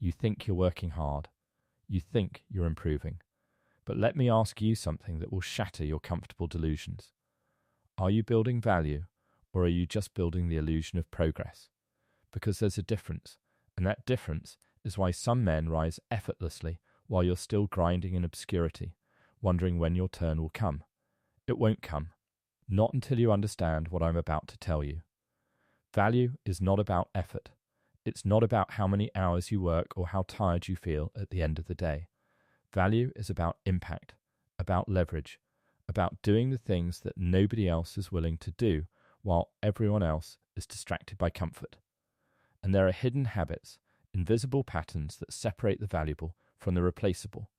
You think you're working hard. You think you're improving. But let me ask you something that will shatter your comfortable delusions. Are you building value, or are you just building the illusion of progress? Because there's a difference, and that difference is why some men rise effortlessly while you're still grinding in obscurity, wondering when your turn will come. It won't come. Not until you understand what I'm about to tell you. Value is not about effort. It's not about how many hours you work or how tired you feel at the end of the day. Value is about impact, about leverage, about doing the things that nobody else is willing to do while everyone else is distracted by comfort. And there are hidden habits, invisible patterns that separate the valuable from the replaceable.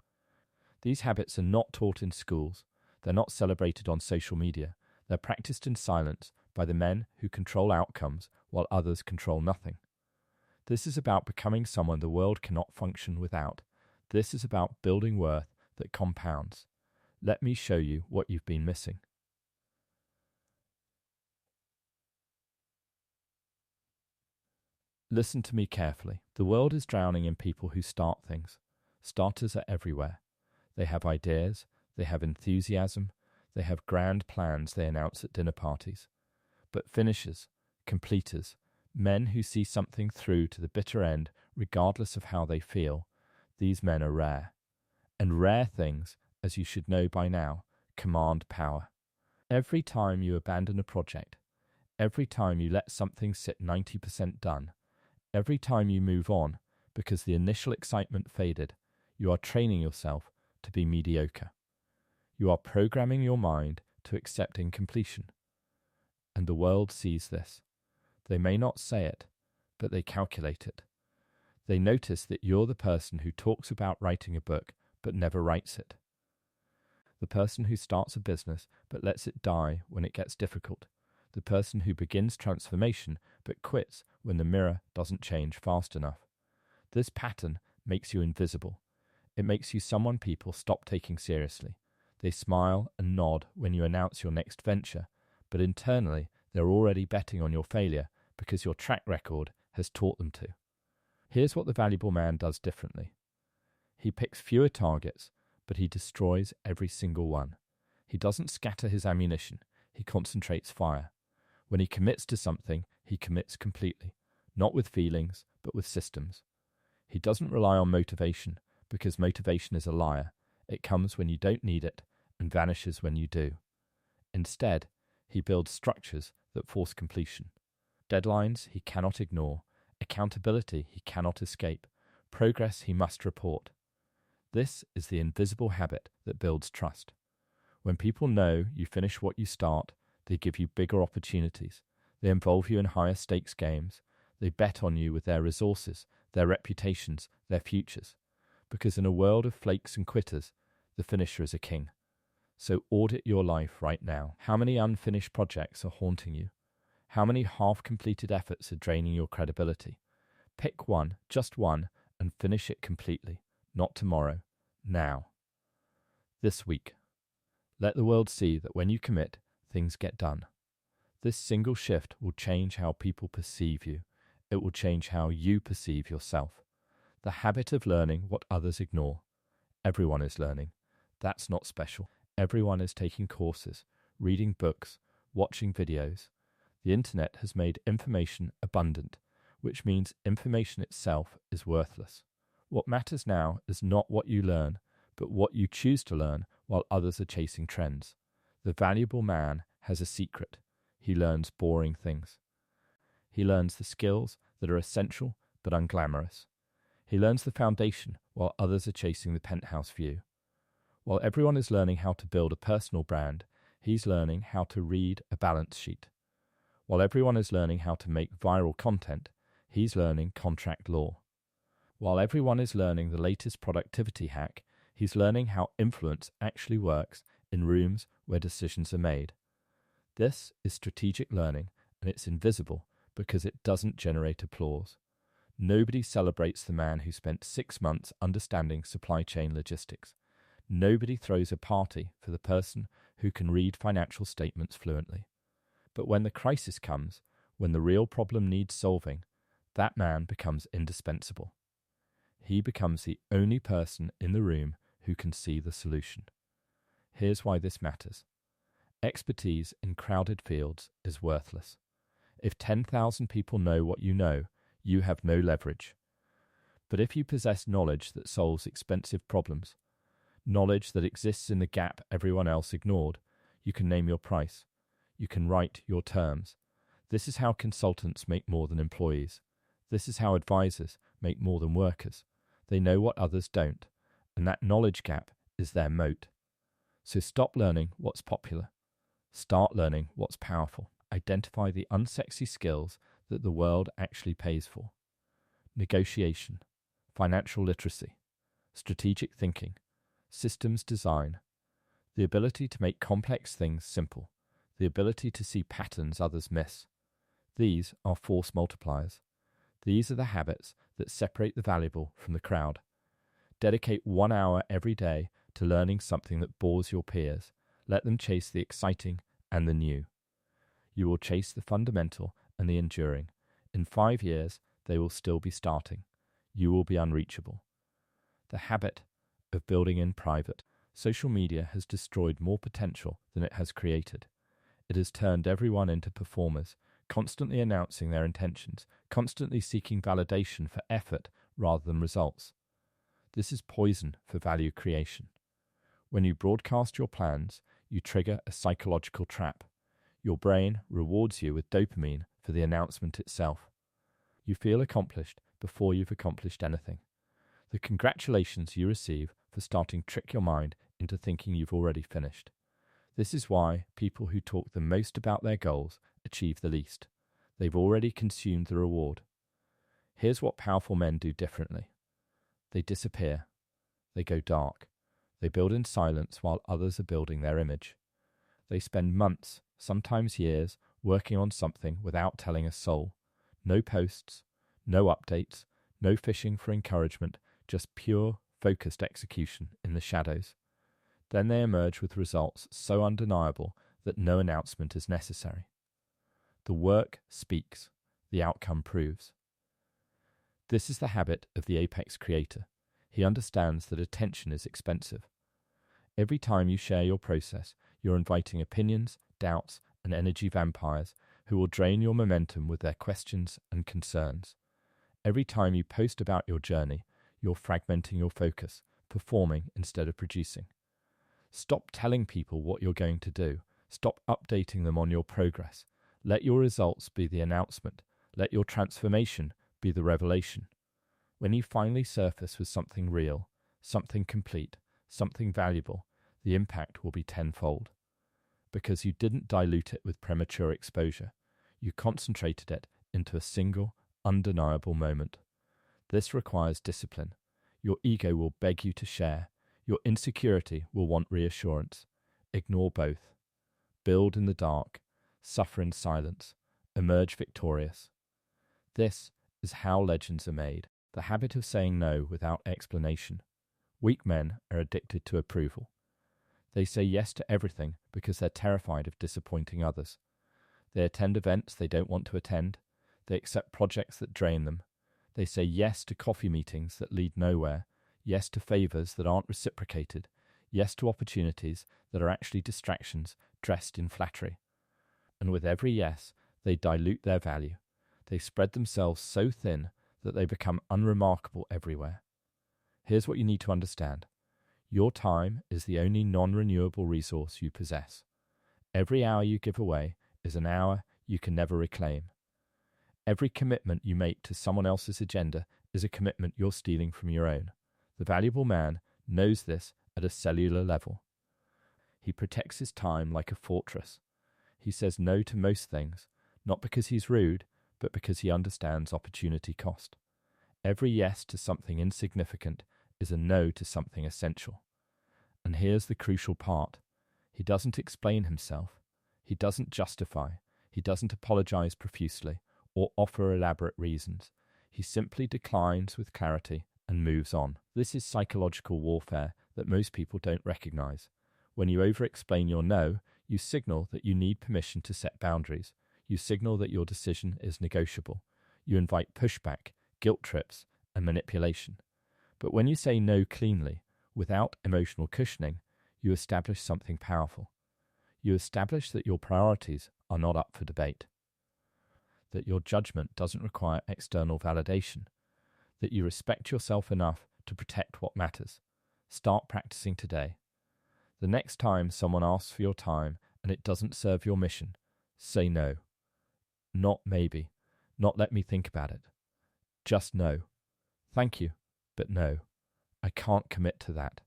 These habits are not taught in schools. They're not celebrated on social media. They're practiced in silence by the men who control outcomes while others control nothing. This is about becoming someone the world cannot function without. This is about building worth that compounds. Let me show you what you've been missing. Listen to me carefully. The world is drowning in people who start things. Starters are everywhere. They have ideas, they have enthusiasm, they have grand plans they announce at dinner parties. But finishers, completers, men who see something through to the bitter end regardless of how they feel, these men are rare. And rare things, as you should know by now, command power. Every time you abandon a project, every time you let something sit 90% done, every time you move on because the initial excitement faded, you are training yourself to be mediocre. You are programming your mind to accept incompletion. And the world sees this. They may not say it, but they calculate it. They notice that you're the person who talks about writing a book but never writes it. The person who starts a business but lets it die when it gets difficult. The person who begins transformation but quits when the mirror doesn't change fast enough. This pattern makes you invisible. It makes you someone people stop taking seriously. They smile and nod when you announce your next venture, but internally they're already betting on your failure because your track record has taught them to. Here's what the valuable man does differently. He picks fewer targets, but he destroys every single one. He doesn't scatter his ammunition. He concentrates fire. When he commits to something, he commits completely, not with feelings, but with systems. He doesn't rely on motivation, because motivation is a liar. It comes when you don't need it and vanishes when you do. Instead, he builds structures that force completion. Deadlines he cannot ignore, accountability he cannot escape, progress he must report. This is the invisible habit that builds trust. When people know you finish what you start, they give you bigger opportunities. They involve you in higher stakes games. They bet on you with their resources, their reputations, their futures. Because in a world of flakes and quitters, the finisher is a king. So audit your life right now. How many unfinished projects are haunting you? How many half-completed efforts are draining your credibility? Pick one, just one, and finish it completely. Not tomorrow, now. This week. Let the world see that when you commit, things get done. This single shift will change how people perceive you. It will change how you perceive yourself. The habit of learning what others ignore. Everyone is learning. That's not special. Everyone is taking courses, reading books, watching videos. The internet has made information abundant, which means information itself is worthless. What matters now is not what you learn, but what you choose to learn while others are chasing trends. The valuable man has a secret. He learns boring things. He learns the skills that are essential but unglamorous. He learns the foundation while others are chasing the penthouse view. While everyone is learning how to build a personal brand, he's learning how to read a balance sheet. While everyone is learning how to make viral content, he's learning contract law. While everyone is learning the latest productivity hack, he's learning how influence actually works in rooms where decisions are made. This is strategic learning, and it's invisible because it doesn't generate applause. Nobody celebrates the man who spent 6 months understanding supply chain logistics. Nobody throws a party for the person who can read financial statements fluently. But when the crisis comes, when the real problem needs solving, that man becomes indispensable. he becomes the only person in the room who can see the solution. Here's why this matters. Expertise in crowded fields is worthless. If 10,000 people know what you know, you have no leverage. But if you possess knowledge that solves expensive problems, knowledge that exists in the gap everyone else ignored, you can name your price. You can write your terms. This is how consultants make more than employees. This is how advisors make more than workers. They know what others don't, and that knowledge gap is their moat. So stop learning what's popular. Start learning what's powerful. Identify the unsexy skills that the world actually pays for. Negotiation, financial literacy, strategic thinking, systems design, the ability to make complex things simple, the ability to see patterns others miss. These are force multipliers. These are the habits that separate the valuable from the crowd. Dedicate 1 hour every day to learning something that bores your peers. Let them chase the exciting and the new. You will chase the fundamental and the enduring. In 5 years, they will still be starting. You will be unreachable. The habit of building in private. Social media has destroyed more potential than it has created. It has turned everyone into performers, constantly announcing their intentions, constantly seeking validation for effort rather than results. This is poison for value creation. When you broadcast your plans, you trigger a psychological trap. Your brain rewards you with dopamine for the announcement itself. You feel accomplished before you've accomplished anything. The congratulations you receive for starting trick your mind into thinking you've already finished. This is why people who talk the most about their goals achieve the least. They've already consumed the reward. Here's what powerful men do differently. They disappear. They go dark. They build in silence while others are building their image. They spend months, sometimes years, working on something without telling a soul. No posts, no updates, no fishing for encouragement, just pure, focused execution in the shadows. Then they emerge with results so undeniable that no announcement is necessary. The work speaks, the outcome proves. This is the habit of the apex creator. He understands that attention is expensive. Every time you share your process, you're inviting opinions, doubts, and energy vampires who will drain your momentum with their questions and concerns. Every time you post about your journey, you're fragmenting your focus, performing instead of producing. Stop telling people what you're going to do. Stop updating them on your progress. Let your results be the announcement. Let your transformation be the revelation. When you finally surface with something real, something complete, something valuable, the impact will be tenfold. Because you didn't dilute it with premature exposure. You concentrated it into a single, undeniable moment. This requires discipline. Your ego will beg you to share. Your insecurity will want reassurance. Ignore both. Build in the dark. Suffer in silence. Emerge victorious. This is how legends are made. The habit of saying no without explanation. Weak men are addicted to approval. They say yes to everything because they're terrified of disappointing others. They attend events they don't want to attend. They accept projects that drain them. They say yes to coffee meetings that lead nowhere, yes to favors that aren't reciprocated, yes to opportunities that are actually distractions dressed in flattery. And with every yes, they dilute their value. They spread themselves so thin that they become unremarkable everywhere. Here's what you need to understand. Your time is the only non-renewable resource you possess. Every hour you give away is an hour you can never reclaim. Every commitment you make to someone else's agenda is a commitment you're stealing from your own. The valuable man knows this at a cellular level. He protects his time like a fortress. He says no to most things, not because he's rude, but because he understands opportunity cost. Every yes to something insignificant is a no to something essential. And here's the crucial part. He doesn't explain himself. He doesn't justify. He doesn't apologize profusely or offer elaborate reasons. He simply declines with clarity and moves on. This is psychological warfare that most people don't recognize. When you over-explain your no, you signal that you need permission to set boundaries. You signal that your decision is negotiable. You invite pushback, guilt trips, and manipulation. But when you say no cleanly, without emotional cushioning, you establish something powerful. You establish that your priorities are not up for debate, that your judgment doesn't require external validation, that you respect yourself enough to protect what matters. Start practicing today. The next time someone asks for your time and it doesn't serve your mission, say no. Not maybe, not let me think about it. Just no. Thank you, but no. I can't commit to that.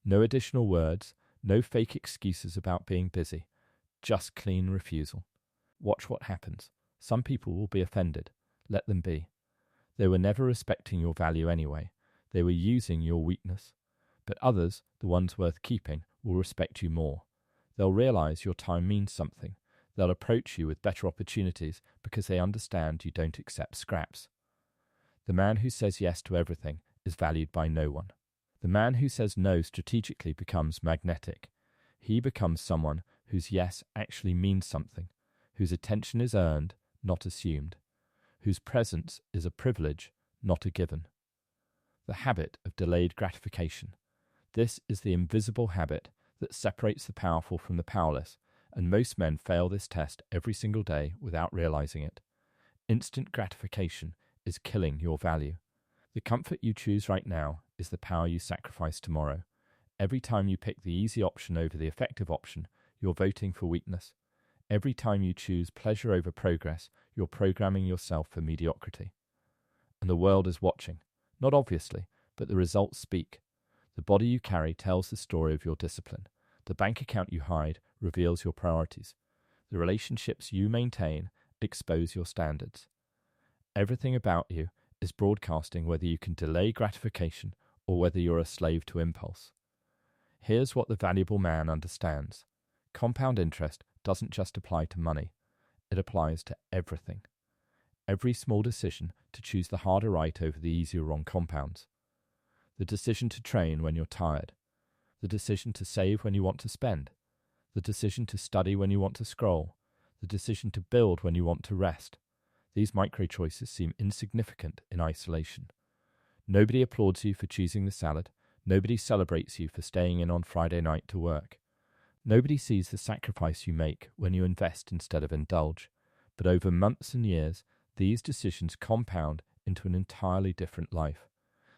No additional words, no fake excuses about being busy. Just clean refusal. Watch what happens. Some people will be offended. Let them be. They were never respecting your value anyway. They were using your weakness. But others, the ones worth keeping, will respect you more. They'll realize your time means something. They'll approach you with better opportunities because they understand you don't accept scraps. The man who says yes to everything is valued by no one. The man who says no strategically becomes magnetic. He becomes someone whose yes actually means something, whose attention is earned, not assumed, whose presence is a privilege, not a given. The habit of delayed gratification. This is the invisible habit that separates the powerful from the powerless, and most men fail this test every single day without realizing it. Instant gratification is killing your value. The comfort you choose right now is the power you sacrifice tomorrow. Every time you pick the easy option over the effective option, you're voting for weakness. Every time you choose pleasure over progress, you're programming yourself for mediocrity. And the world is watching. Not obviously, but the results speak. The body you carry tells the story of your discipline. The bank account you hide reveals your priorities. The relationships you maintain expose your standards. Everything about you is broadcasting whether you can delay gratification or whether you're a slave to impulse. Here's what the valuable man understands. Compound interest doesn't just apply to money. It applies to everything. Every small decision to choose the harder right over the easier wrong compounds. The decision to train when you're tired. The decision to save when you want to spend. The decision to study when you want to scroll. The decision to build when you want to rest. These micro-choices seem insignificant in isolation. Nobody applauds you for choosing the salad. Nobody celebrates you for staying in on Friday night to work. Nobody sees the sacrifice you make when you invest instead of indulge. But over months and years, these decisions compound into an entirely different life.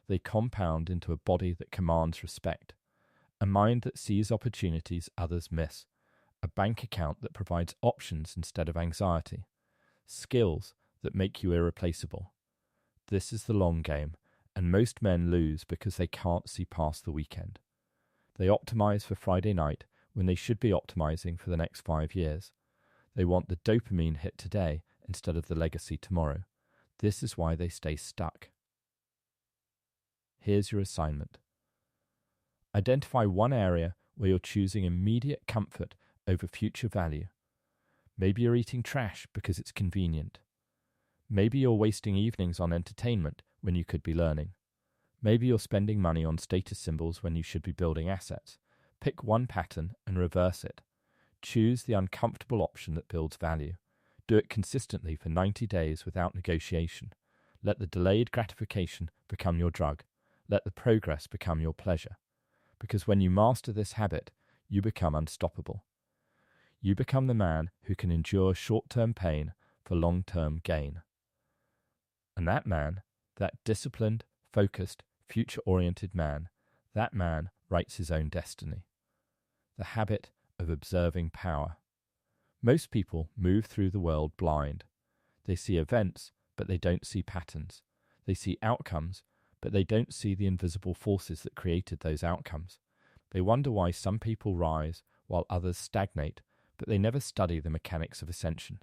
They compound into a body that commands respect, a mind that sees opportunities others miss, a bank account that provides options instead of anxiety, skills that make you irreplaceable. This is the long game, and most men lose because they can't see past the weekend. They optimize for Friday night when they should be optimizing for the next 5 years. They want the dopamine hit today instead of the legacy tomorrow. This is why they stay stuck. Here's your assignment. Identify one area where you're choosing immediate comfort over future value. Maybe you're eating trash because it's convenient. Maybe you're wasting evenings on entertainment when you could be learning. Maybe you're spending money on status symbols when you should be building assets. Pick one pattern and reverse it. Choose the uncomfortable option that builds value. Do it consistently for 90 days without negotiation. Let the delayed gratification become your drug. Let the progress become your pleasure. Because when you master this habit, you become unstoppable. You become the man who can endure short-term pain for long-term gain. And that man, that disciplined, focused, future-oriented man, that man writes his own destiny. The habit of observing power. Most people move through the world blind. They see events, but they don't see patterns. They see outcomes, but they don't see the invisible forces that created those outcomes. They wonder why some people rise while others stagnate, but they never study the mechanics of ascension.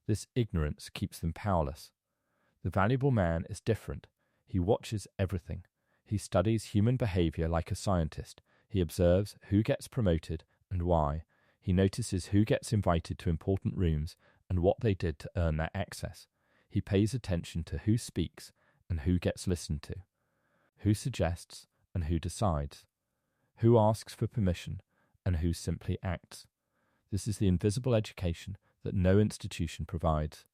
This ignorance keeps them powerless. The valuable man is different. He watches everything. He studies human behavior like a scientist. He observes who gets promoted and why. He notices who gets invited to important rooms and what they did to earn that access. He pays attention to who speaks and who gets listened to, who suggests and who decides, who asks for permission and who simply acts. This is the invisible education that no institution provides.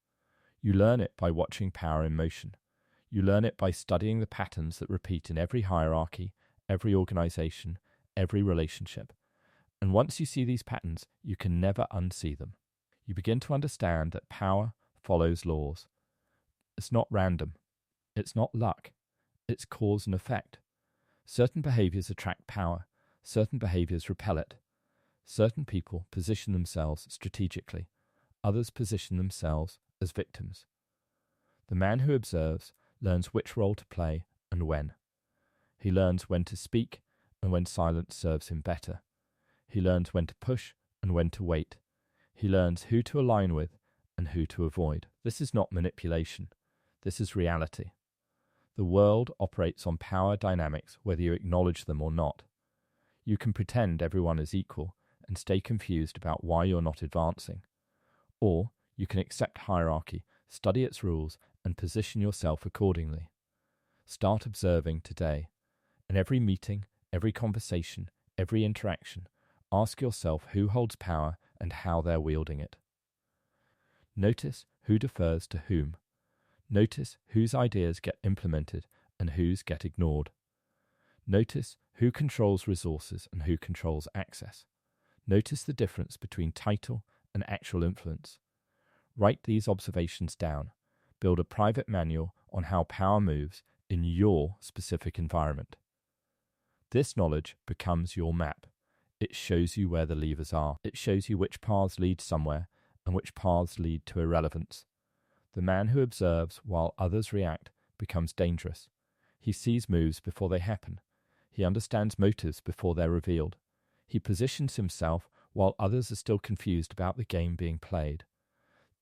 You learn it by watching power in motion. You learn it by studying the patterns that repeat in every hierarchy, every organization, every relationship. And once you see these patterns, you can never unsee them. You begin to understand that power follows laws. It's not random. It's not luck. It's cause and effect. Certain behaviors attract power. Certain behaviors repel it. Certain people position themselves strategically. Others position themselves as victims. The man who observes learns which role to play and when. He learns when to speak and when silence serves him better. He learns when to push and when to wait. He learns who to align with and who to avoid. This is not manipulation. This is reality. The world operates on power dynamics whether you acknowledge them or not. You can pretend everyone is equal and stay confused about why you're not advancing. Or you can accept hierarchy, study its rules, and position yourself accordingly. Start observing today. In every meeting, every conversation, every interaction, ask yourself who holds power and how they're wielding it. Notice who defers to whom. Notice whose ideas get implemented and whose get ignored. Notice who controls resources and who controls access. Notice the difference between title and actual influence. Write these observations down. Build a private manual on how power moves in your specific environment. This knowledge becomes your map. It shows you where the levers are. It shows you which paths lead somewhere and which paths lead to irrelevance. The man who observes while others react becomes dangerous. He sees moves before they happen. He understands motives before they're revealed. He positions himself while others are still confused about the game being played.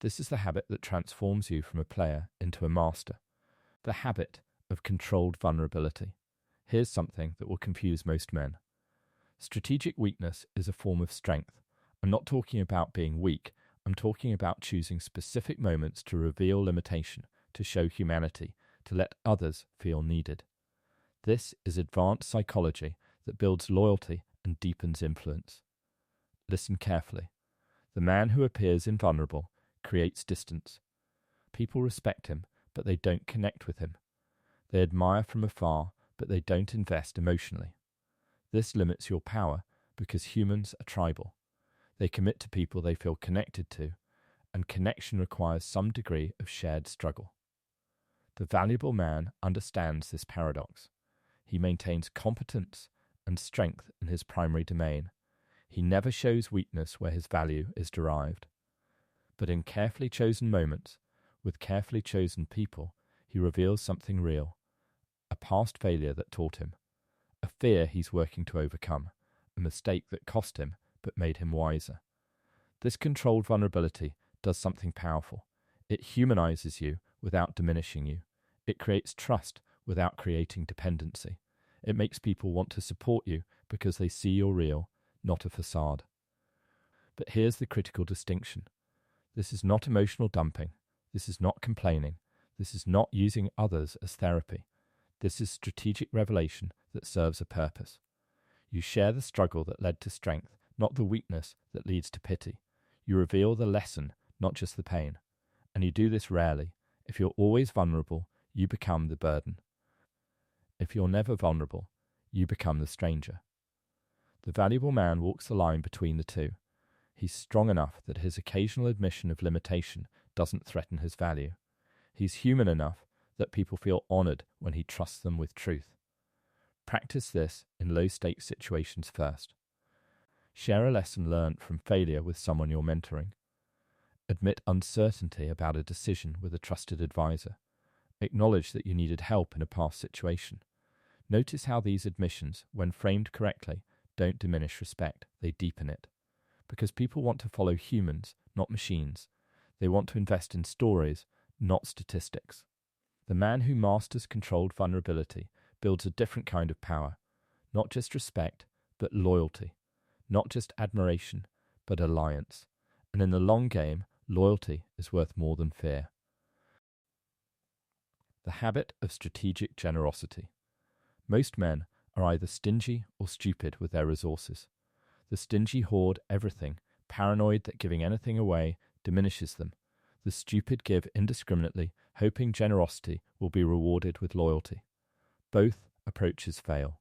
This is the habit that transforms you from a player into a master. The habit of controlled vulnerability. Here's something that will confuse most men. Strategic weakness is a form of strength. I'm not talking about being weak. I'm talking about choosing specific moments to reveal limitation, to show humanity, to let others feel needed. This is advanced psychology that builds loyalty and deepens influence. Listen carefully. The man who appears invulnerable creates distance. People respect him, but they don't connect with him. They admire from afar, but they don't invest emotionally. This limits your power because humans are tribal. They commit to people they feel connected to, and connection requires some degree of shared struggle. The valuable man understands this paradox. He maintains competence and strength in his primary domain. He never shows weakness where his value is derived. But in carefully chosen moments, with carefully chosen people, he reveals something real, a past failure that taught him, a fear he's working to overcome, a mistake that cost him but made him wiser. This controlled vulnerability does something powerful. It humanizes you without diminishing you. It creates trust without creating dependency. It makes people want to support you because they see you're real, not a facade. But here's the critical distinction. This is not emotional dumping. This is not complaining. This is not using others as therapy. This is strategic revelation that serves a purpose. You share the struggle that led to strength, not the weakness that leads to pity. You reveal the lesson, not just the pain. And you do this rarely. If you're always vulnerable, you become the burden. If you're never vulnerable, you become the stranger. The valuable man walks the line between the two. He's strong enough that his occasional admission of limitation doesn't threaten his value. He's human enough that people feel honored when he trusts them with truth. Practice this in low-stakes situations first. Share a lesson learned from failure with someone you're mentoring. Admit uncertainty about a decision with a trusted advisor. Acknowledge that you needed help in a past situation. Notice how these admissions, when framed correctly, don't diminish respect, they deepen it. Because people want to follow humans, not machines. They want to invest in stories, not statistics. The man who masters controlled vulnerability builds a different kind of power. Not just respect, but loyalty. Not just admiration, but alliance. And in the long game, loyalty is worth more than fear. The habit of strategic generosity. Most men are either stingy or stupid with their resources. The stingy hoard everything, paranoid that giving anything away diminishes them. The stupid give indiscriminately, hoping generosity will be rewarded with loyalty. Both approaches fail.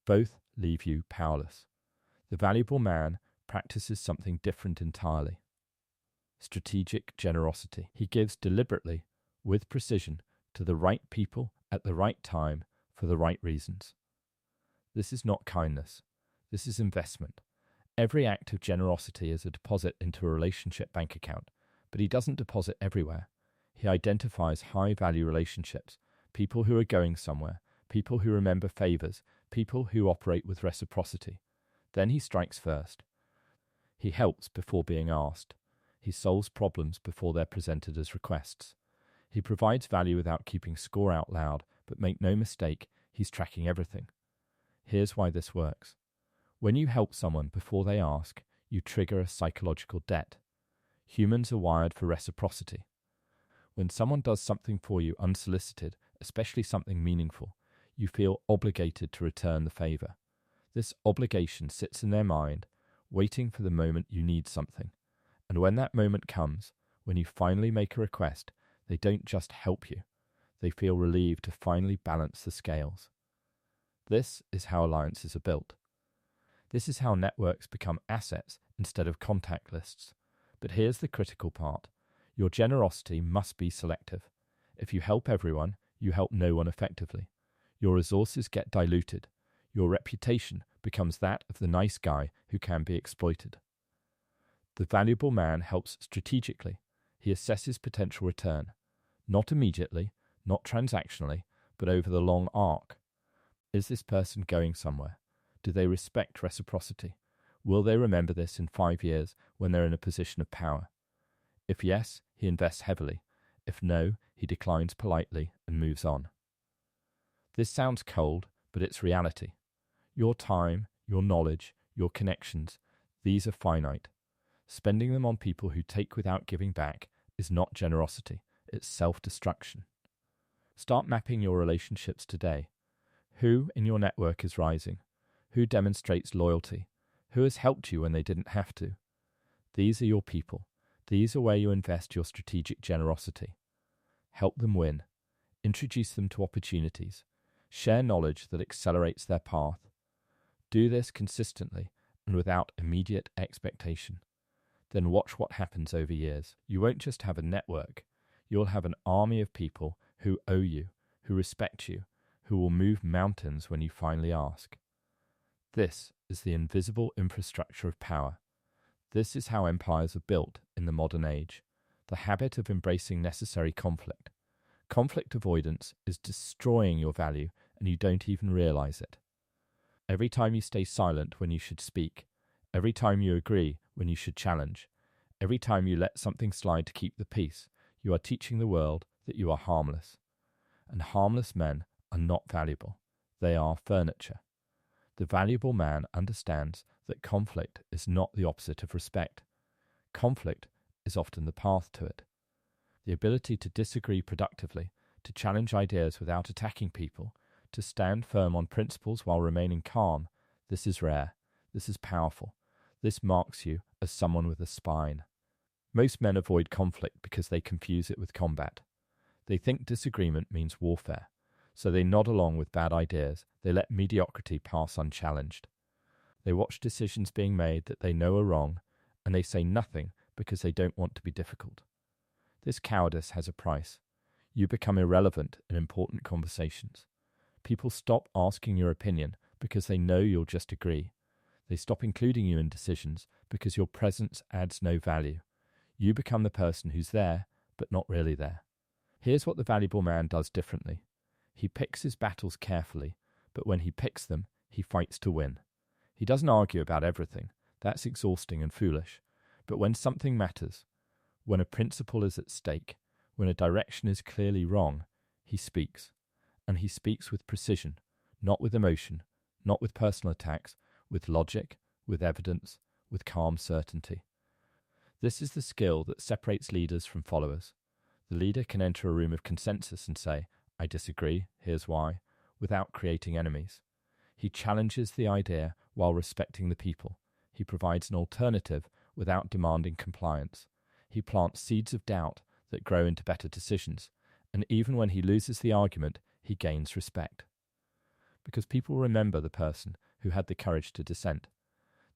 Both leave you powerless. The valuable man practices something different entirely. Strategic generosity. He gives deliberately, with precision, to the right people at the right time for the right reasons. This is not kindness. This is investment. Every act of generosity is a deposit into a relationship bank account, but he doesn't deposit everywhere. He identifies high-value relationships, people who are going somewhere, people who remember favors, people who operate with reciprocity. Then he strikes first. He helps before being asked. He solves problems before they're presented as requests. He provides value without keeping score out loud, but make no mistake, he's tracking everything. Here's why this works. When you help someone before they ask, you trigger a psychological debt. Humans are wired for reciprocity. When someone does something for you unsolicited, especially something meaningful, you feel obligated to return the favor. This obligation sits in their mind, waiting for the moment you need something. And when that moment comes, when you finally make a request, they don't just help you. They feel relieved to finally balance the scales. This is how alliances are built. This is how networks become assets instead of contact lists. But here's the critical part. Your generosity must be selective. If you help everyone, you help no one effectively. Your resources get diluted. Your reputation becomes that of the nice guy who can be exploited. The valuable man helps strategically. He assesses potential return. Not immediately, not transactionally, but over the long arc. Is this person going somewhere? Do they respect reciprocity? Will they remember this in 5 years when they're in a position of power? If yes, he invests heavily. If no, he declines politely and moves on. This sounds cold, but it's reality. Your time, your knowledge, your connections, these are finite. Spending them on people who take without giving back is not generosity, it's self-destruction. Start mapping your relationships today. Who in your network is rising? Who demonstrates loyalty? Who has helped you when they didn't have to? These are your people. These are where you invest your strategic generosity. Help them win. Introduce them to opportunities. Share knowledge that accelerates their path. Do this consistently and without immediate expectation. Then watch what happens over years. You won't just have a network. You'll have an army of people who owe you, who respect you, who will move mountains when you finally ask. This is the invisible infrastructure of power. This is how empires are built in the modern age. The habit of embracing necessary conflict. Conflict avoidance is destroying your value and you don't even realize it. Every time you stay silent when you should speak, every time you agree when you should challenge, every time you let something slide to keep the peace, you are teaching the world that you are harmless. And harmless men are not valuable. They are furniture. The valuable man understands that conflict is not the opposite of respect. Conflict is often the path to it. The ability to disagree productively, to challenge ideas without attacking people, to stand firm on principles while remaining calm, this is rare. This is powerful. This marks you as someone with a spine. Most men avoid conflict because they confuse it with combat. They think disagreement means warfare, so they nod along with bad ideas. They let mediocrity pass unchallenged. They watch decisions being made that they know are wrong, and they say nothing because they don't want to be difficult. This cowardice has a price. You become irrelevant in important conversations. People stop asking your opinion because they know you'll just agree. They stop including you in decisions because your presence adds no value. You become the person who's there, but not really there. Here's what the valuable man does differently. He picks his battles carefully, but when he picks them, he fights to win. He doesn't argue about everything. That's exhausting and foolish. But when something matters, when a principle is at stake, when a direction is clearly wrong, he speaks. And he speaks with precision, not with emotion, not with personal attacks, with logic, with evidence, with calm certainty. This is the skill that separates leaders from followers. The leader can enter a room of consensus and say, "I disagree, here's why," without creating enemies. He challenges the idea while respecting the people. He provides an alternative without demanding compliance. He plants seeds of doubt that grow into better decisions, and even when he loses the argument, he gains respect. Because people remember the person who had the courage to dissent.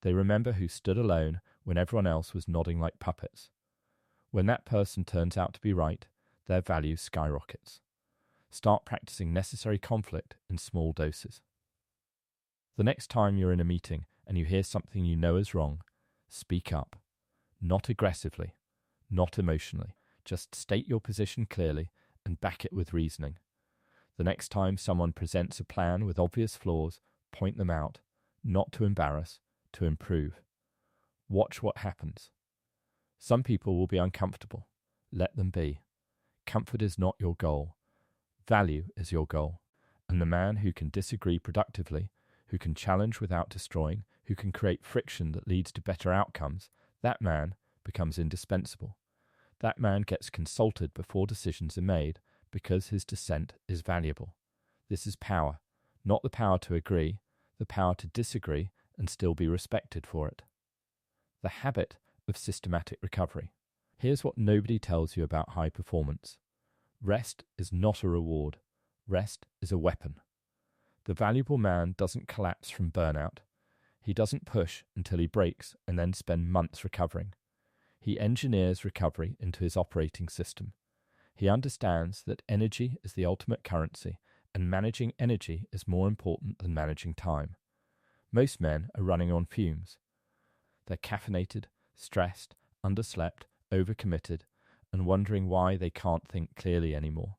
They remember who stood alone when everyone else was nodding like puppets. When that person turns out to be right, their value skyrockets. Start practicing necessary conflict in small doses. The next time you're in a meeting and you hear something you know is wrong, speak up. Not aggressively, not emotionally. Just state your position clearly and back it with reasoning. The next time someone presents a plan with obvious flaws, point them out, not to embarrass, to improve. Watch what happens. Some people will be uncomfortable. Let them be. Comfort is not your goal. Value is your goal. And the man who can disagree productively, who can challenge without destroying, who can create friction that leads to better outcomes, that man becomes indispensable. That man gets consulted before decisions are made because his dissent is valuable. This is power, not the power to agree, the power to disagree and still be respected for it. The habit of systematic recovery. Here's what nobody tells you about high performance. Rest is not a reward. Rest is a weapon. The valuable man doesn't collapse from burnout. He doesn't push until he breaks and then spend months recovering. He engineers recovery into his operating system. He understands that energy is the ultimate currency, and managing energy is more important than managing time. Most men are running on fumes. They're caffeinated, stressed, underslept, overcommitted, and wondering why they can't think clearly anymore.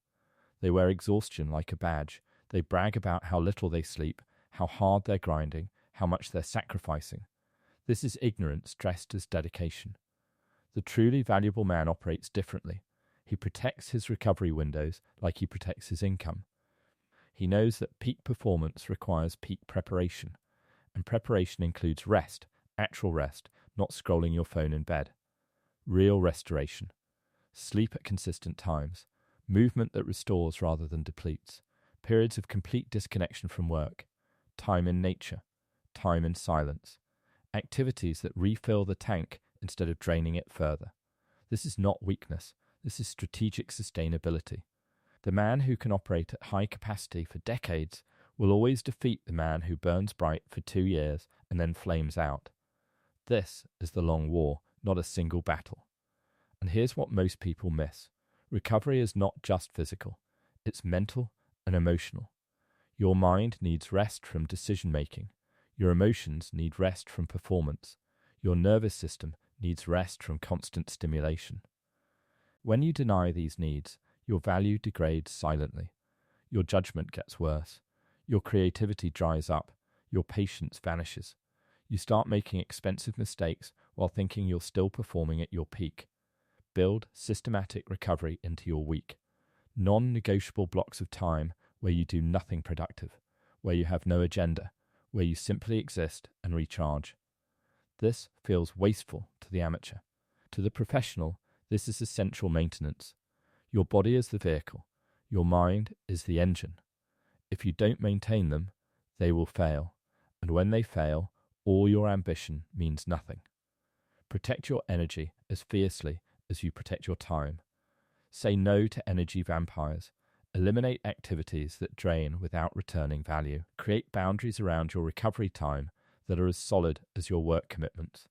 They wear exhaustion like a badge. They brag about how little they sleep, how hard they're grinding, how much they're sacrificing. This is ignorance dressed as dedication. The truly valuable man operates differently. He protects his recovery windows like he protects his income. He knows that peak performance requires peak preparation, and preparation includes rest, actual rest, not scrolling your phone in bed. Real restoration. Sleep at consistent times. Movement that restores rather than depletes. Periods of complete disconnection from work. Time in nature. Time in silence. Activities that refill the tank instead of draining it further. This is not weakness. This is strategic sustainability. The man who can operate at high capacity for decades will always defeat the man who burns bright for 2 years and then flames out. This is the long war, not a single battle. And here's what most people miss. Recovery is not just physical. It's mental and emotional. Your mind needs rest from decision-making. Your emotions need rest from performance. Your nervous system needs rest from constant stimulation. When you deny these needs, your value degrades silently. Your judgment gets worse. Your creativity dries up. Your patience vanishes. You start making expensive mistakes while thinking you're still performing at your peak. Build systematic recovery into your week. Non-negotiable blocks of time where you do nothing productive, where you have no agenda, where you simply exist and recharge. This feels wasteful to the amateur. To the professional, this is essential maintenance. Your body is the vehicle. Your mind is the engine. If you don't maintain them, they will fail. And when they fail, all your ambition means nothing. Protect your energy as fiercely as you protect your time. Say no to energy vampires. Eliminate activities that drain without returning value. Create boundaries around your recovery time that are as solid as your work commitments.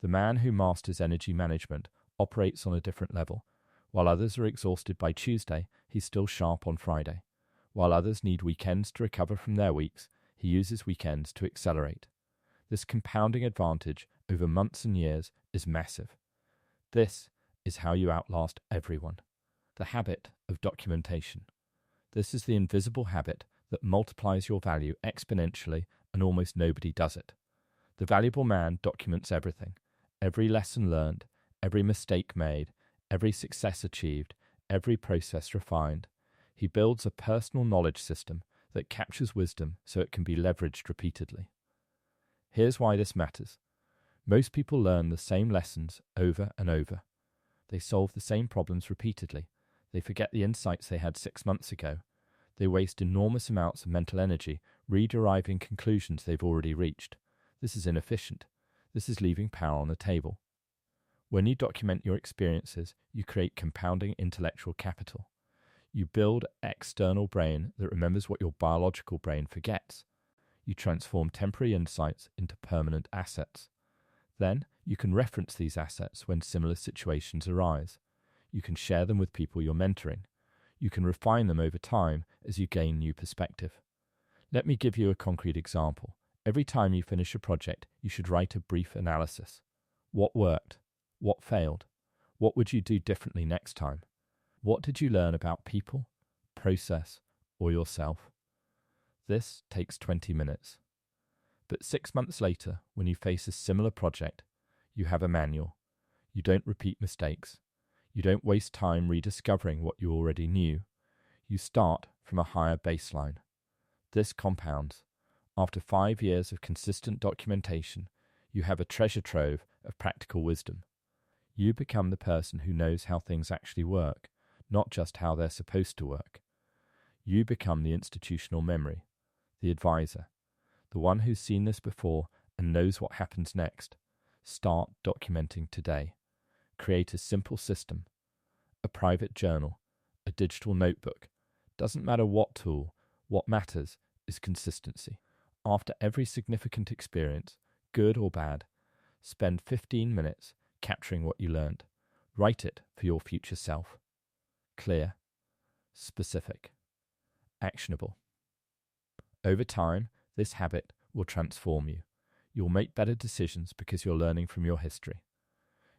The man who masters energy management operates on a different level. While others are exhausted by Tuesday, he's still sharp on Friday. While others need weekends to recover from their weeks, he uses weekends to accelerate. This compounding advantage over months and years is massive. This is how you outlast everyone. The habit of documentation. This is the invisible habit that multiplies your value exponentially, and almost nobody does it. The valuable man documents everything. Every lesson learned, every mistake made, every success achieved, every process refined. He builds a personal knowledge system that captures wisdom so it can be leveraged repeatedly. Here's why this matters. Most people learn the same lessons over and over. They solve the same problems repeatedly. They forget the insights they had 6 months ago. They waste enormous amounts of mental energy re-deriving conclusions they've already reached. This is inefficient. This is leaving power on the table. When you document your experiences, you create compounding intellectual capital. You build an external brain that remembers what your biological brain forgets. You transform temporary insights into permanent assets. Then, you can reference these assets when similar situations arise. You can share them with people you're mentoring. You can refine them over time as you gain new perspective. Let me give you a concrete example. Every time you finish a project, you should write a brief analysis. What worked? What failed? What would you do differently next time? What did you learn about people, process, or yourself? This takes 20 minutes. But 6 months later, when you face a similar project, you have a manual. You don't repeat mistakes. You don't waste time rediscovering what you already knew. You start from a higher baseline. This compounds. After 5 years of consistent documentation, you have a treasure trove of practical wisdom. You become the person who knows how things actually work, not just how they're supposed to work. You become the institutional memory, the advisor, the one who's seen this before and knows what happens next. Start documenting today. Create a simple system, a private journal, a digital notebook. Doesn't matter what tool, what matters is consistency. After every significant experience, good or bad, spend 15 minutes capturing what you learned. Write it for your future self. Clear, specific, actionable. Over time, this habit will transform you. You'll make better decisions because you're learning from your history.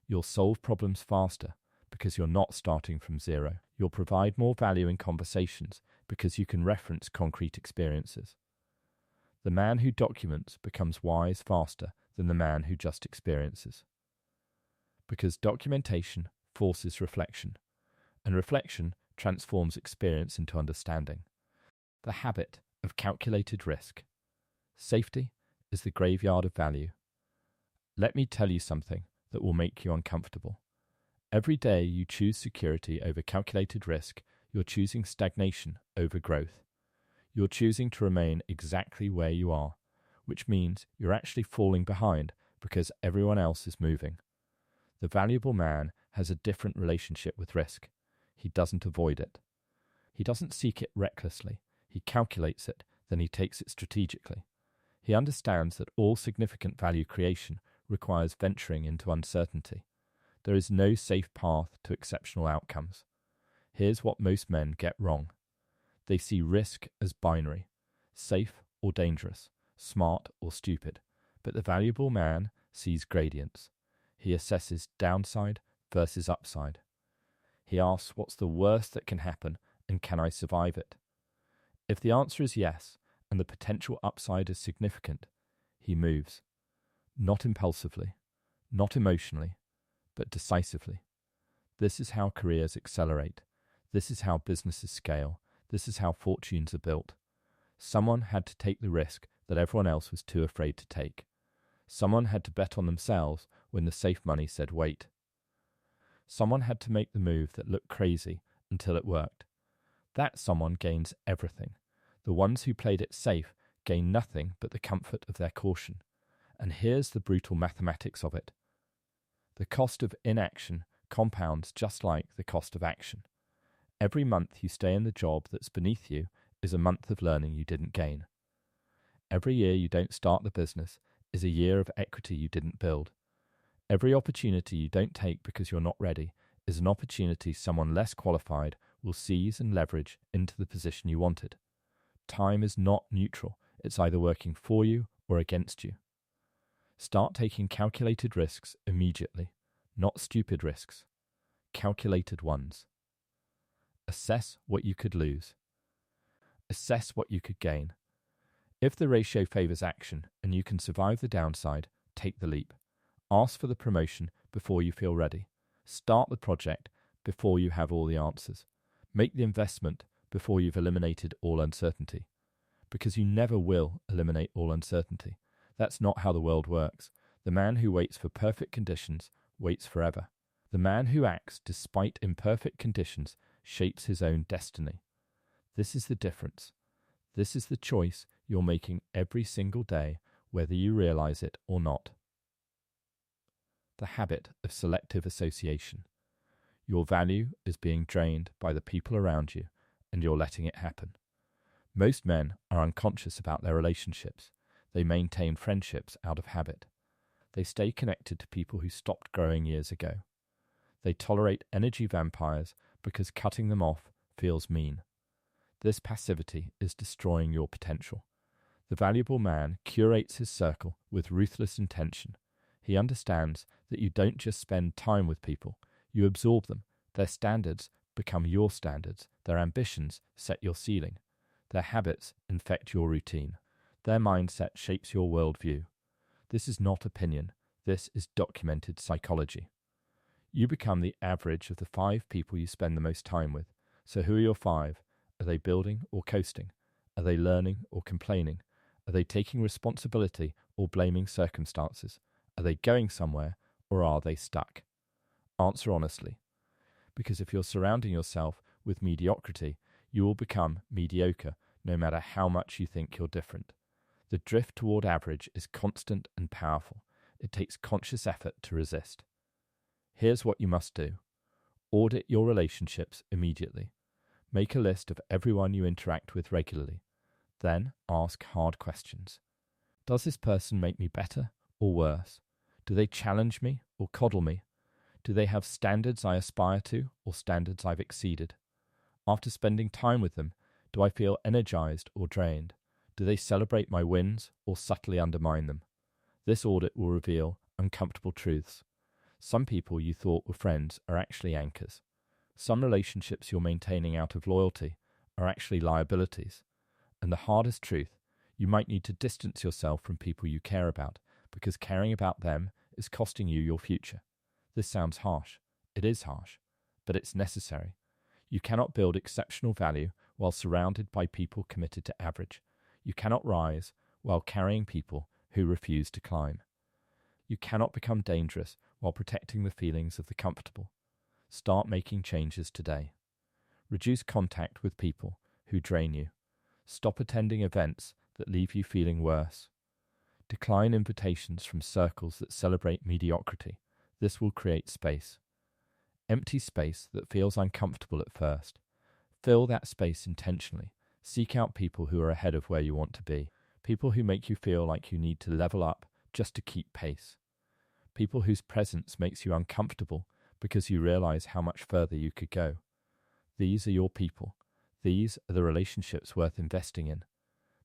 You'll solve problems faster because you're not starting from zero. You'll provide more value in conversations because you can reference concrete experiences. The man who documents becomes wise faster than the man who just experiences. Because documentation forces reflection, and reflection transforms experience into understanding. The habit of calculated risk. Safety is the graveyard of value. Let me tell you something that will make you uncomfortable. Every day you choose security over calculated risk, you're choosing stagnation over growth. You're choosing to remain exactly where you are, which means you're actually falling behind because everyone else is moving. The valuable man has a different relationship with risk. He doesn't avoid it. He doesn't seek it recklessly. He calculates it, then he takes it strategically. He understands that all significant value creation requires venturing into uncertainty. There is no safe path to exceptional outcomes. Here's what most men get wrong. They see risk as binary, safe or dangerous, smart or stupid. But the valuable man sees gradients. He assesses downside versus upside. He asks, what's the worst that can happen and can I survive it? If the answer is yes, and the potential upside is significant, he moves. Not impulsively, not emotionally, but decisively. This is how careers accelerate. This is how businesses scale. This is how fortunes are built. Someone had to take the risk that everyone else was too afraid to take. Someone had to bet on themselves when the safe money said wait. Someone had to make the move that looked crazy until it worked. That someone gains everything. The ones who played it safe gain nothing but the comfort of their caution. And here's the brutal mathematics of it. The cost of inaction compounds just like the cost of action. Every month you stay in the job that's beneath you is a month of learning you didn't gain. Every year you don't start the business is a year of equity you didn't build. Every opportunity you don't take because you're not ready is an opportunity someone less qualified will seize and leverage into the position you wanted. Time is not neutral. It's either working for you or against you. Start taking calculated risks immediately, not stupid risks. Calculated ones. Assess what you could lose. Assess what you could gain. If the ratio favors action and you can survive the downside, take the leap. Ask for the promotion before you feel ready. Start the project before you have all the answers. Make the investment before you've eliminated all uncertainty. Because you never will eliminate all uncertainty. That's not how the world works. The man who waits for perfect conditions waits forever. The man who acts despite imperfect conditions shapes his own destiny. This is the difference. This is the choice you're making every single day, whether you realize it or not. the habit of selective association. Your value is being drained by the people around you, and you're letting it happen. Most men are unconscious about their relationships. They maintain friendships out of habit. They stay connected to people who stopped growing years ago. They tolerate energy vampires because cutting them off feels mean. This passivity is destroying your potential. The valuable man curates his circle with ruthless intention. He understands that you don't just spend time with people, you absorb them. Their standards become your standards. Their ambitions set your ceiling. Their habits infect your routine. Their mindset shapes your worldview. This is not opinion. This is documented psychology. You become the average of the 5 people you spend the most time with. So who are your 5? Are they building or coasting? Are they learning or complaining? Are they taking responsibility or blaming circumstances? Are they going somewhere or are they stuck? Answer honestly. Because if you're surrounding yourself with mediocrity, you will become mediocre no matter how much you think you're different. The drift toward average is constant and powerful. It takes conscious effort to resist. Here's what you must do. Audit your relationships immediately. Make a list of everyone you interact with regularly. Then ask hard questions. Does this person make me better or worse? Do they challenge me or coddle me? Do they have standards I aspire to or standards I've exceeded? After spending time with them, do I feel energized or drained? Do they celebrate my wins or subtly undermine them? This audit will reveal uncomfortable truths. Some people you thought were friends are actually anchors. Some relationships you're maintaining out of loyalty are actually liabilities. And the hardest truth, you might need to distance yourself from people you care about because caring about them is costing you your future. This sounds harsh. It is harsh, but it's necessary. You cannot build exceptional value while surrounded by people committed to average. You cannot rise while carrying people who refuse to climb. You cannot become dangerous while protecting the feelings of the comfortable. Start making changes today. Reduce contact with people who drain you. Stop attending events that leave you feeling worse. Decline invitations from circles that celebrate mediocrity. This will create space. Empty space that feels uncomfortable at first. Fill that space intentionally. Seek out people who are ahead of where you want to be. People who make you feel like you need to level up just to keep pace. People whose presence makes you uncomfortable because you realize how much further you could go. These are your people. These are the relationships worth investing in.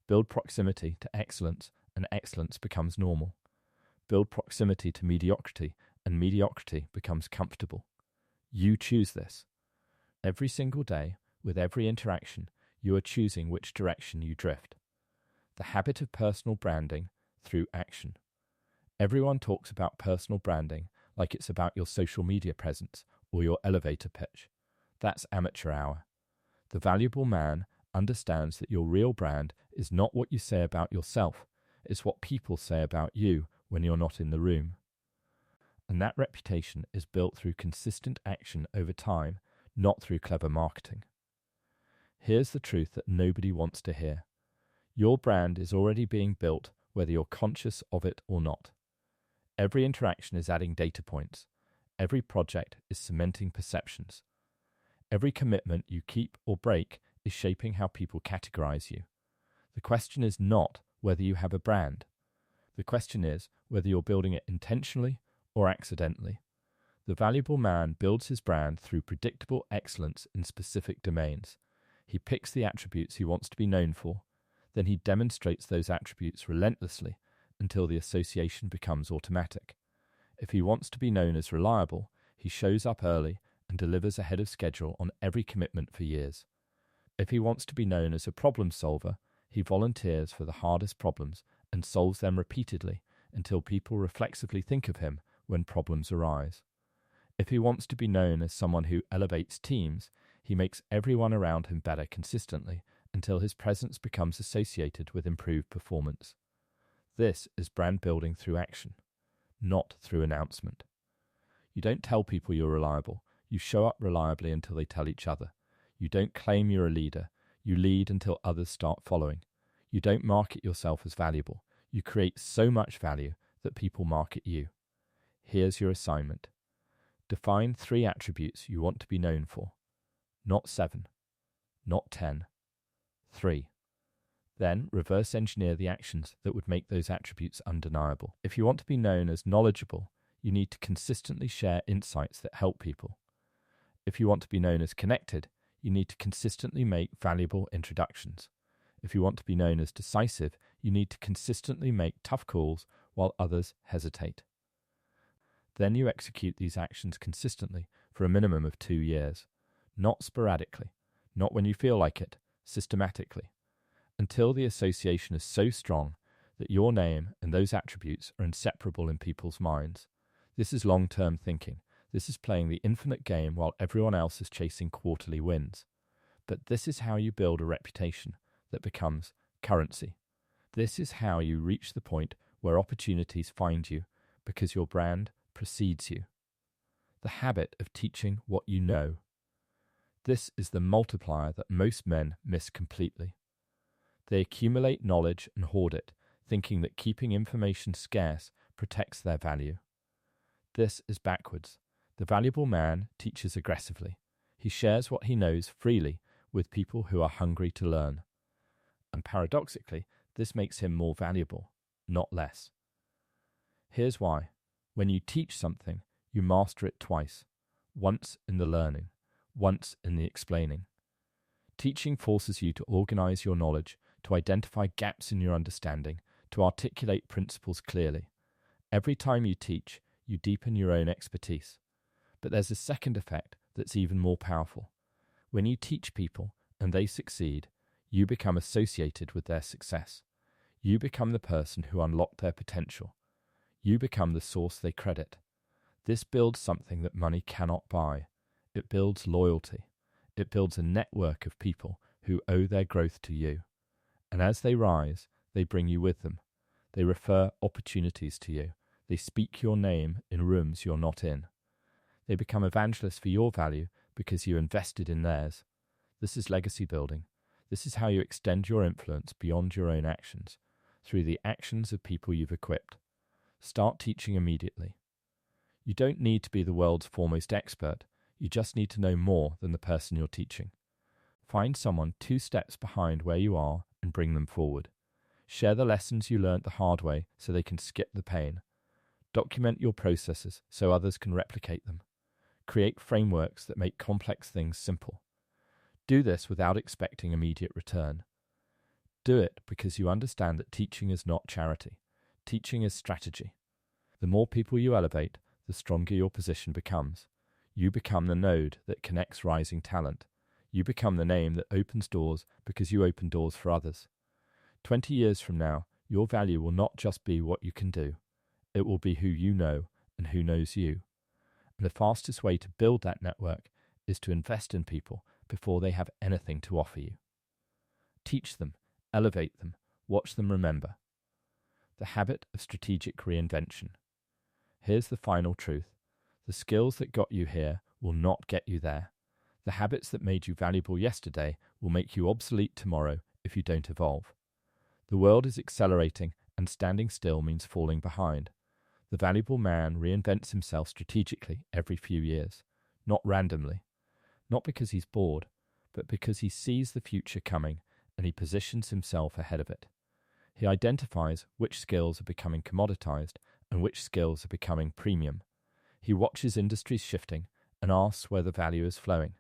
Build proximity to excellence, and excellence becomes normal. Build proximity to mediocrity, and mediocrity becomes comfortable. You choose this. Every single day, with every interaction, you are choosing which direction you drift. The habit of personal branding through action. Everyone talks about personal branding like it's about your social media presence or your elevator pitch. That's amateur hour. The valuable man understands that your real brand is not what you say about yourself, it's what people say about you when you're not in the room. And that reputation is built through consistent action over time, not through clever marketing. Here's the truth that nobody wants to hear. Your brand is already being built whether you're conscious of it or not. Every interaction is adding data points. Every project is cementing perceptions. Every commitment you keep or break is shaping how people categorize you. The question is not whether you have a brand. The question is whether you're building it intentionally or accidentally. The valuable man builds his brand through predictable excellence in specific domains. He picks the attributes he wants to be known for, then he demonstrates those attributes relentlessly until the association becomes automatic. If he wants to be known as reliable, he shows up early and delivers ahead of schedule on every commitment for years. If he wants to be known as a problem solver, he volunteers for the hardest problems and solves them repeatedly until people reflexively think of him when problems arise. If he wants to be known as someone who elevates teams, he makes everyone around him better consistently until his presence becomes associated with improved performance. This is brand building through action, not through announcement. You don't tell people you're reliable. You show up reliably until they tell each other. You don't claim you're a leader. You lead until others start following. You don't market yourself as valuable. You create so much value that people market you. Here's your assignment. Define 3 attributes you want to be known for. Not 7, not 10, 3. Then reverse engineer the actions that would make those attributes undeniable. If you want to be known as knowledgeable, you need to consistently share insights that help people. If you want to be known as connected, you need to consistently make valuable introductions. If you want to be known as decisive, you need to consistently make tough calls while others hesitate. Then you execute these actions consistently for a minimum of 2 years, not sporadically, not when you feel like it, systematically, until the association is so strong that your name and those attributes are inseparable in people's minds. This is long-term thinking. This is playing the infinite game while everyone else is chasing quarterly wins. But this is how you build a reputation that becomes currency. This is how you reach the point where opportunities find you because your brand precedes you. The habit of teaching what you know. This is the multiplier that most men miss completely. They accumulate knowledge and hoard it, thinking that keeping information scarce protects their value. This is backwards. The valuable man teaches aggressively. He shares what he knows freely with people who are hungry to learn. And paradoxically, this makes him more valuable, not less. Here's why. When you teach something, you master it twice. Once in the learning, once in the explaining. Teaching forces you to organize your knowledge, to identify gaps in your understanding, to articulate principles clearly. Every time you teach, you deepen your own expertise. But there's a second effect that's even more powerful. When you teach people and they succeed, you become associated with their success. You become the person who unlocked their potential. You become the source they credit. This builds something that money cannot buy. It builds loyalty. It builds a network of people who owe their growth to you. And as they rise, they bring you with them. They refer opportunities to you. They speak your name in rooms you're not in. They become evangelists for your value because you invested in theirs. This is legacy building. This is how you extend your influence beyond your own actions, through the actions of people you've equipped. Start teaching immediately. You don't need to be the world's foremost expert. You just need to know more than the person you're teaching. Find someone 2 steps behind where you are and bring them forward. Share the lessons you learned the hard way so they can skip the pain. Document your processes so others can replicate them. Create frameworks that make complex things simple. Do this without expecting immediate return. Do it because you understand that teaching is not charity. Teaching is strategy. The more people you elevate, the stronger your position becomes. You become the node that connects rising talent. You become the name that opens doors because you open doors for others. 20 years from now, your value will not just be what you can do. It will be who you know and who knows you. And the fastest way to build that network is to invest in people before they have anything to offer you. Teach them, elevate them, watch them remember. The habit of strategic reinvention. Here's the final truth. The skills that got you here will not get you there. The habits that made you valuable yesterday will make you obsolete tomorrow if you don't evolve. The world is accelerating, and standing still means falling behind. The valuable man reinvents himself strategically every few years, not randomly, not because he's bored, but because he sees the future coming and he positions himself ahead of it. He identifies which skills are becoming commoditized and which skills are becoming premium. He watches industries shifting and asks where the value is flowing.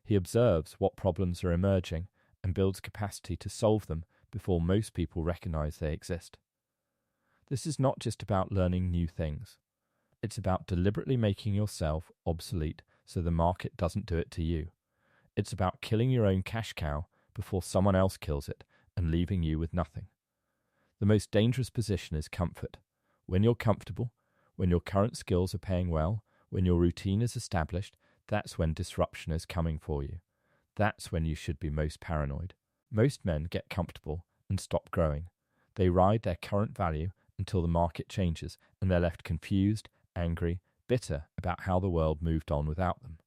He observes what problems are emerging and builds capacity to solve them before most people recognize they exist. This is not just about learning new things. It's about deliberately making yourself obsolete so the market doesn't do it to you. It's about killing your own cash cow before someone else kills it and leaving you with nothing. The most dangerous position is comfort. When you're comfortable, when your current skills are paying well, when your routine is established, that's when disruption is coming for you. That's when you should be most paranoid. Most men get comfortable and stop growing. They ride their current value until the market changes and they're left confused, angry, bitter about how the world moved on without them.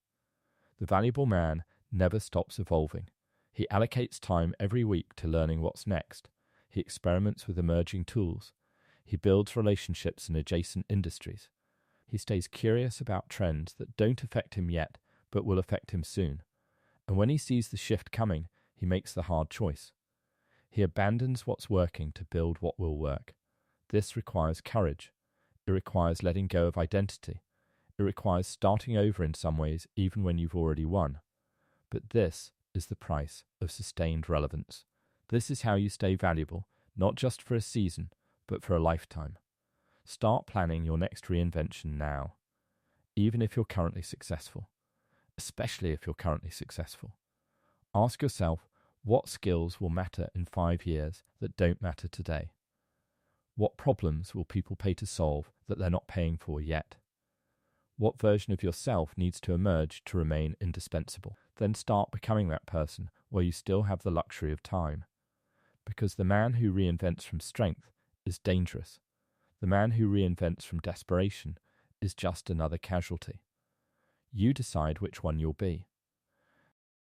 The valuable man never stops evolving. He allocates time every week to learning what's next. He experiments with emerging tools. He builds relationships in adjacent industries. He stays curious about trends that don't affect him yet, but will affect him soon. And when he sees the shift coming, he makes the hard choice. He abandons what's working to build what will work. This requires courage. It requires letting go of identity. It requires starting over in some ways, even when you've already won. But this is the price of sustained relevance. This is how you stay valuable, not just for a season, but for a lifetime. Start planning your next reinvention now, even if you're currently successful, especially if you're currently successful. Ask yourself, what skills will matter in 5 years that don't matter today? What problems will people pay to solve that they're not paying for yet? What version of yourself needs to emerge to remain indispensable? Then start becoming that person while you still have the luxury of time. Because the man who reinvents from strength is dangerous. The man who reinvents from desperation is just another casualty. You decide which one you'll be.